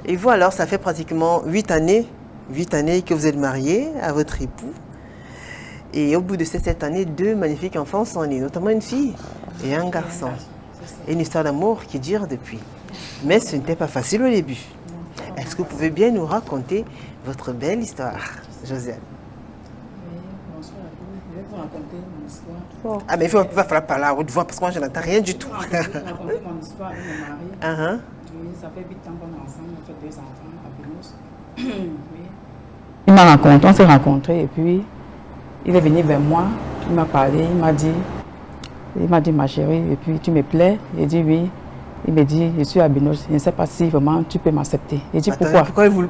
Et vous, alors, ça fait pratiquement 8 années que vous êtes mariés à votre époux. Et au bout de ces 7 années, 2 magnifiques enfants sont nés, notamment une fille et un garçon. Et une histoire d'amour qui dure depuis. Mais ce n'était pas facile au début. Est-ce que vous pouvez bien nous raconter votre belle histoire, Josiane? Oui, bonsoir à tous. Je vais vous raconter mon histoire. Ah, mais il va falloir parler à haute voix parce que moi, je n'entends rien du tout. Je vais vous raconter mon histoire avec mon mari. Oui, ça fait 8 ans qu'on est ensemble, on fait 2 enfants à Bénos. Oui. On s'est rencontrés et puis il est venu vers moi, il m'a parlé, il m'a dit ma chérie, et puis tu me plais? J'ai dit oui. Il me dit, je suis à Bénos, je ne sais pas si vraiment tu peux m'accepter. J'ai dit pourquoi?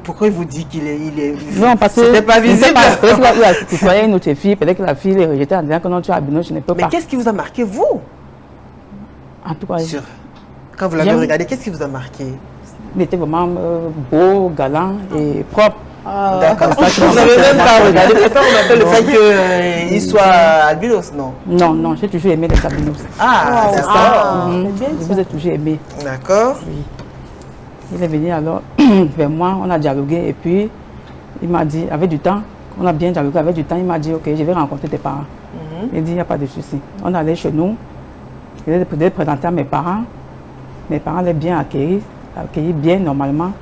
Pourquoi il vous dit qu'il est... Non, parce que c'était pas visible. Peut-être qu'il voyait une autre fille, peut-être que la fille est rejetée en disant que non, tu es à Bénos, je ne peux pas. Mais qu'est-ce qui vous a marqué, vous? En tout cas, quand vous l'avez regardé, qu'est-ce qui vous a marqué? Il était vraiment beau, galant et propre. D'accord. Vous n'avez même pas regardé. Pourquoi on appelle le fait qu'il soit albinos, non? Non, non, j'ai toujours aimé les albinos. Ah, c'est ça. Je vous ai toujours aimé. D'accord. Oui. Il est venu alors vers moi, on a dialogué et puis il m'a dit, avec du temps, on a bien dialogué, avec du temps, il m'a dit, ok, je vais rencontrer tes parents. Il dit, il n'y a pas de souci. On allait chez nous, je l'ai présenté à mes parents. Mes parents l'ont bien accueilli bien normalement.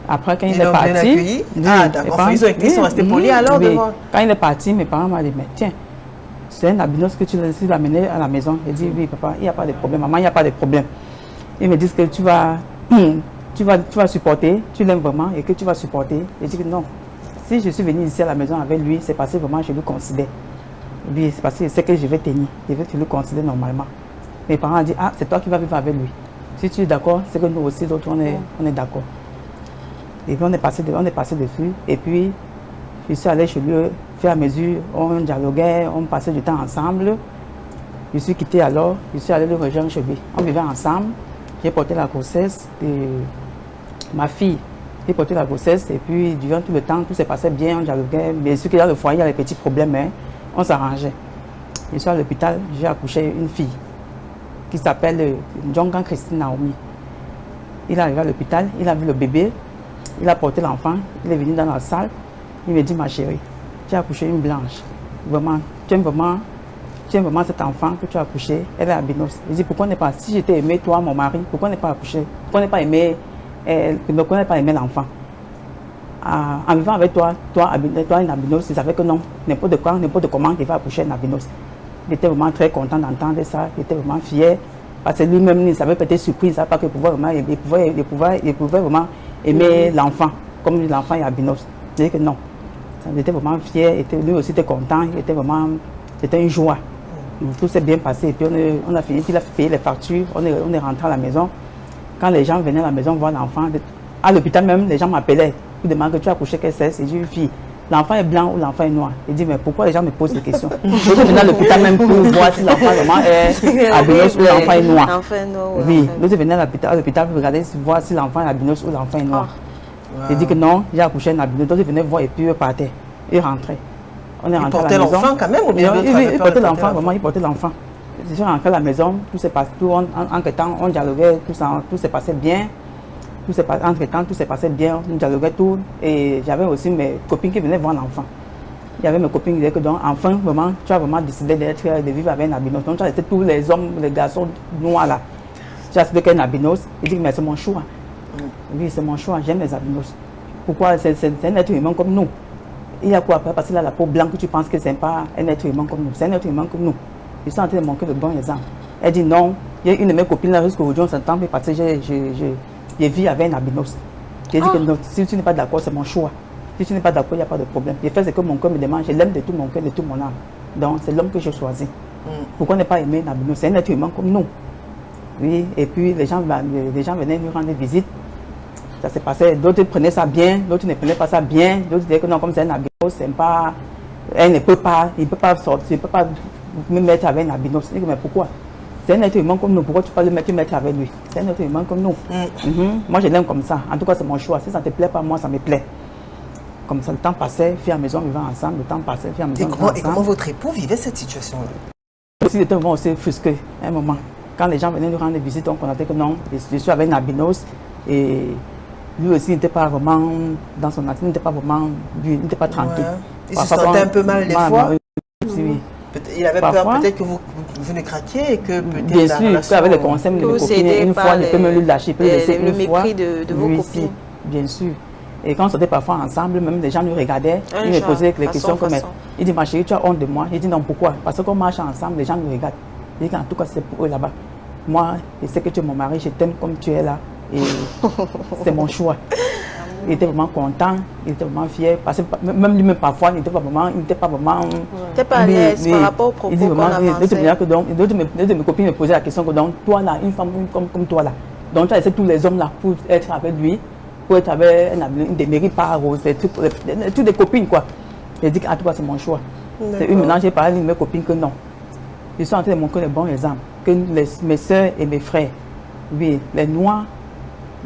Après, quand il est parti, d'accord. Ils sont restés polis alors devant. Quand il est parti, mes parents m'ont dit, mais tiens, c'est un albinos que tu l'as amené à la maison. J'ai dit, oui, papa, il n'y a pas de problème. Maman, il n'y a pas de problème. Ils me disent que tu vas supporter, tu l'aimes vraiment et que tu vas supporter. J'ai dit que non. Si je suis venue ici à la maison avec lui, c'est parce que vraiment je le considère. Oui, c'est parce que c'est que je vais tenir. Je vais te le considérer normalement. Mes parents ont dit, ah, c'est toi qui vas vivre avec lui. Si tu es d'accord, c'est que nous aussi, d'autres, on est d'accord. Et puis on est passé dessus. Et puis, je suis allée chez lui, au fur et à mesure, on dialoguait, on passait du temps ensemble. Je suis quitté alors, je suis allée le rejoindre chez lui. On vivait ensemble. J'ai porté la grossesse de ma fille. J'ai porté la grossesse et puis durant tout le temps, tout s'est passé bien, on dialoguait. Bien sûr que dans le foyer, il y a des petits problèmes, hein, on s'arrangeait. Je suis à l'hôpital, j'ai accouché une fille qui s'appelle Djongan Christine Naomi. Il est arrivé à l'hôpital, il a vu le bébé, il a porté l'enfant, il est venu dans la salle, il me dit, ma chérie, tu as accouché une blanche. Vraiment, tu aimes vraiment cet enfant que tu as accouché, elle est albinos. Je dis, pourquoi n'est pas, si j'étais aimé, toi, mon mari, pourquoi n'est pas accouché? Pourquoi n'est pas aimé l'enfant? En vivant avec toi une albinos, il savait que non, n'importe comment, il va accoucher une albinos. Il était vraiment très content d'entendre ça, il était vraiment fier. Parce que lui-même, il savait peut-être surpris, il ne savait pas qu'il pouvait vraiment aimer l'enfant, comme l'enfant est albinos. Il disait que non. Il était vraiment fier, lui aussi était content, c'était une joie. Tout s'est bien passé et puis on a fini, il a payé les factures, on est rentré à la maison. Quand les gens venaient à la maison voir l'enfant, à l'hôpital même, les gens m'appelaient, ils demandaient que tu as accouché quelle c'est, j'ai dit une fille. L'enfant est blanc ou l'enfant est noir. Il dit, mais pourquoi les gens me posent ces questions? Je venais à l'hôpital même pour voir si l'enfant vraiment est albinos ou l'enfant est noir. Oui, nous venons à l'hôpital pour regarder, voir si l'enfant est albinos ou l'enfant est noir. Il dit que non, j'ai accouché un albinos. Donc ils venaient voir et puis ils partaient. Ils rentraient. On est rentré à la maison. Il portait l'enfant quand même ou bien il portait l'enfant, vraiment, il portait l'enfant. Je suis rentré à la maison, tout s'est passé, entre-temps, on dialoguait, tout s'est passé bien. Entre-temps, tout s'est passé bien, on dialoguait tout. Et j'avais aussi mes copines qui venaient voir l'enfant. Il y avait mes copines qui disaient que donc, enfin, vraiment, tu as vraiment décidé de vivre avec un albinos. Donc tu as été tous les hommes, les garçons noirs là. Tu as décidé qu'un albinos. Il dit, mais c'est mon choix. Oui, c'est mon choix, j'aime les albinos. Pourquoi? C'est un être humain comme nous. Il y a quoi après? Parce qu'il a la peau blanche que tu penses que c'est pas un être humain comme nous. C'est un être humain comme nous. Je suis en train de manquer de bons exemples. Elle dit non. Il y a une de mes copines là, jusqu'aujourd'hui, on s'entend parce que je vis avec un albinos. J'ai dit que non, si tu n'es pas d'accord, c'est mon choix. Si tu n'es pas d'accord, il n'y a pas de problème. Je fais ce que mon cœur me demande, je l'aime de tout mon cœur, de tout mon âme. Donc c'est l'homme que j'ai choisi. Pourquoi ne pas aimer un albinos? C'est un être humain comme nous. Oui, et puis les gens venaient nous rendre visite. Ça s'est passé, d'autres prenaient ça bien, d'autres ne prenaient pas ça bien, d'autres disaient que non, comme c'est un albinos, c'est pas, il ne peut pas sortir, il ne peut pas me mettre avec un albinos. Je dis, mais pourquoi? C'est un être humain comme nous, pourquoi tu peux le mettre avec lui? C'est un être humain comme nous. Moi je l'aime comme ça, en tout cas c'est mon choix, si ça ne te plaît pas, moi ça me plaît. Comme ça, le temps passait, fille à maison, on vivait ensemble, le temps passait, fille à maison, et comment votre époux vivait cette situation-là? Aussi, il était vraiment aussi frustré, à un moment. Quand les gens venaient nous rendre visite, on connaissait que non, je suis avec un albinos et Lui aussi, il n'était pas vraiment dans son attitude, il n'était pas vraiment, il n'était pas tranquille. Ouais. Il se sentait un peu mal des fois. Oui. Il avait peur Parfois, peut-être que vous ne craquiez et que peut-être bien la sûr, relation... avec les conseils de mes copines, une fois, il peut me le lâcher, il peut le laisser le une fois. mépris de vos Oui, copines. bien sûr. Et quand on sortait parfois ensemble, même les gens nous regardaient, Un ils me genre, posaient les questions façon. comme il dit, ma chérie, tu as honte de moi. Je dis non, pourquoi? Parce qu'on marche ensemble, les gens nous regardent. Je dis qu'en tout cas, c'est pour eux là-bas. Moi, je sais que tu es mon mari, je t'aime comme tu es là. Et c'est mon choix. Il était vraiment content, il était vraiment fier. Parce que même lui-même, parfois, il n'était pas vraiment. Il n'était pas à l'aise par rapport au propos qu'on avançait. D'autres de mes copines me posaient la question que donc, toi là, une femme comme toi là, donc tu as laissé tous les hommes là pour être avec lui, pour être avec une des mairies par rose, toutes des copines quoi. J'ai dit qu'en tout cas, c'est mon choix. C'est une maintenant, j'ai parlé de mes copines que non. Ils sont en train de montrer les bons exemples. Que mes soeurs et mes frères, oui, les noirs,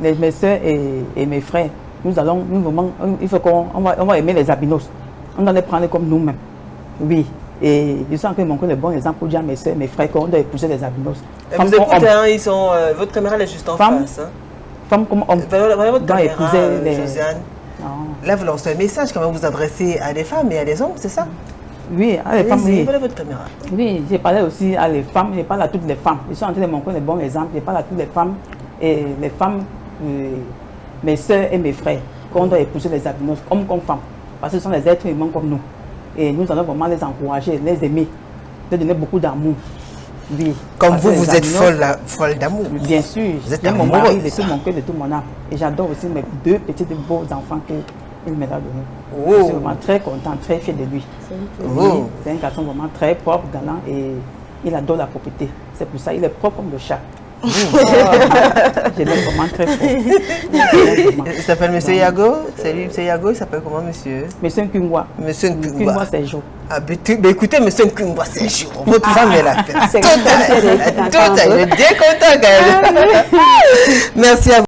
mes soeurs et mes frères, il faut qu'on va aimer les albinos. On doit les prendre comme nous-mêmes. Oui. Et ils sont en train de montrer les bons exemples pour dire à mes soeurs, mes frères, qu'on doit épouser les albinos. Vous écoutez, hein, ils sont, votre caméra elle est juste en face. Hein. Femmes comme hommes. Voilà votre caméra, épouser les... Josiane. Là, vous lancez un message quand même, vous adressez à des femmes et à des hommes, c'est ça? Oui, à les femmes, oui. Voilà votre caméra. Oui, j'ai parlé aussi à les femmes, je parle à toutes les femmes. Ils sont en train de montrer les bons exemples, je parle à toutes les femmes. Et les femmes, mes soeurs et mes frères, qu'on doit épouser les albinos, hommes comme femmes. Parce que ce sont des êtres humains comme nous. Et nous allons vraiment les encourager, les aimer, leur donner beaucoup d'amour. Oui. Comme vous êtes folle d'amour. Bien sûr, j'aime mon mari de tout mon cœur, de tout mon âme. Et j'adore aussi mes deux petits beaux enfants qu'il m'a donnés. Je suis vraiment très content, très fier de lui. C'est un garçon vraiment très propre, galant et il adore la propreté. C'est pour ça qu'il est propre comme le chat. Je l'aime vraiment très fort. Il s'appelle M. Yago. Salut M. Yago, il s'appelle comment monsieur? Monsieur Nkungwa. Monsieur Nkungwa. C'est jour. Ah, mais écoutez, M. Nkungwa, c'est jour. Votre femme, elle a fait. C'est total. Elle est bien contente quand même. Merci à vous.